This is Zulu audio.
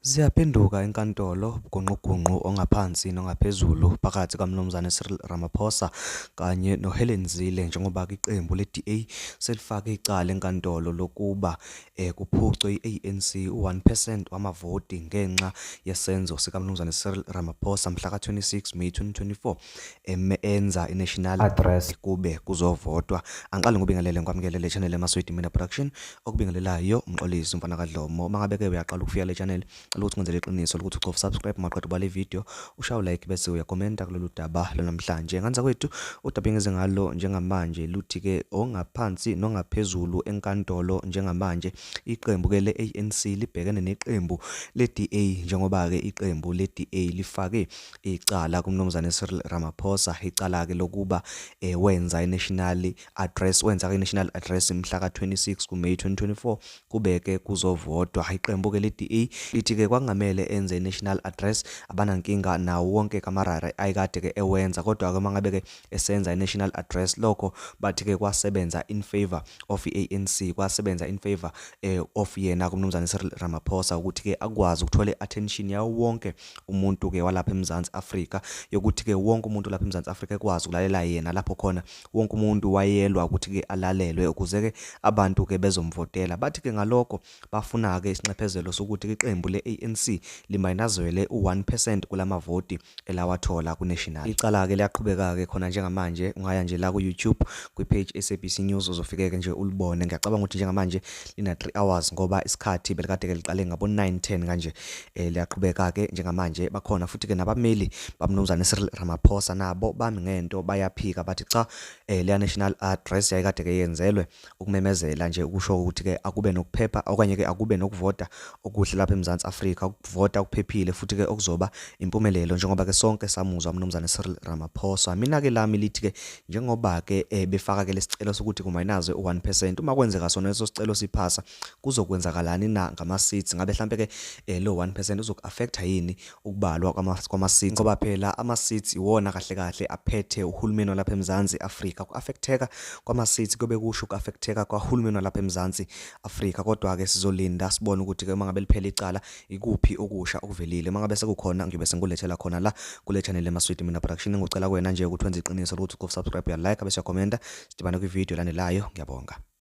Ziyaphenduka enkantolo ugungqugungqu ongaphansi nongaphezulu phakathi kaMnumzane Cyril Ramaphosa kanye noHelen Zille njengoba iqembu le-DA selifake icala enkantolo lokuba kuphucwe i-ANC u-1% wamavoti ngenxa yesenzo sikaMnumzane Cyril Ramaphosa mhla ka-26 May 2024 enza i-National Address kube kuzovotwa. Angiqale ngobingelele ngikwamukele le channel eMaswidi Media Production okubingelelayo umxolisi umfana kaDlomo. Mangabe-ke uyaqala ukufika le channel ukuthi kwenzele iqiniso ukuthi ucofa subscribe maqedwe bale video ushaye like bese uyakomenta kulolu daba lonamhlanje. Nganza kwethu udaba engeze ngalo njengamanje luthi ke ongaphansi nongaphezulu enkantolo njengamanje iqembu ke le-ANC libhekene neqembu le-DA njengoba ke iqembu le-DA lifake icala kuMnumzane Cyril Ramaphosa icala ke lokuba wenza i-national address i-national address mhla ka-26 kuMay 2024 kubeke kuzovotwa. Iqembu ke le-DA lithi ke kwangamele enze i-national address abanankinga nawo wonke kamarara ayikade ke ewenza, kodwa ke mangabe ke esenza i-national address lokho bathi ke kwasebenza in favor of i-ANC, kwasebenza in favor of yena kuMnumzane Cyril Ramaphosa ukuthi ke akwazi ukuthola attention yawo wonke umuntu ke walapha eMzansi Afrika, yokuthi ke wonke umuntu lapha eMzansi Afrika ekwazi ukulalela yena lapho khona wonke umuntu wayelwa ukuthi ke alalelwe ukuze ke abantu ke bezomvotela. Bathi ke ngalokho bafuna ke isinxephezelo sokuthi iqembu le-ANC limayinazwele u-1% kulamavoti elawathola ku-national. Icala ke liyaqhubeka ke khona njengamanje ungaya nje la ku-YouTube kwi-page SABC News uzofike ke nje ulibone. Ngiyacabanga ukuthi njengamanje lina 3 hours ngoba isikhathi belikade ke liqale ngabo 9:10 kanje. Liyaqhubeka ke njengamanje bakhona futhi ke nabameli baMnumzane Cyril Ramaphosa nabo bami ngento bayaphika bathi cha leya national address yayikade ke yenzelwe ukumemezela nje ukusho ukuthi ke akube nokuphepha okanye ke akube nokuvota okuhle lapha eMzansi Afrika, ukuvota kuphephile futhi ke okuzoba impumelelo njengoba ke sonke samuzwa uMnumzane Cyril Ramaphosa. Mina ke lami lithi ke njengoba ke befaka ke lesicelo sokuthi kumayinazwe u-1%, uma kwenzeka sona leso sicelo siphasa kuzokwenzakalani na ngama-seats, ngabe mhlambe ke lo 1% uzoku-affecta yini ukubalwa kwama-seats ngoba phela ama-seats iwona kahle kahle aphethe uhulumeni lapha eMzansi Afrika. Ku-affecteka kwama-seats kube kusho ku-affecteka kwahulumeni lapha eMzansi Afrika, kodwa ke sizolinda sibone ukuthi ke mangabe liphela icala ikuphi okusha okuvelile. Mangabe sekukhona ngiyobe sengikulethela khona la kule channel eMaswidi Media Production. Ngicela kuwena nje ukuthi wenze iqiniso ukuthi ucofa subscribe, uya like bese uyakomenta, sidibane kwi-video landelayo. Ngiyabonga.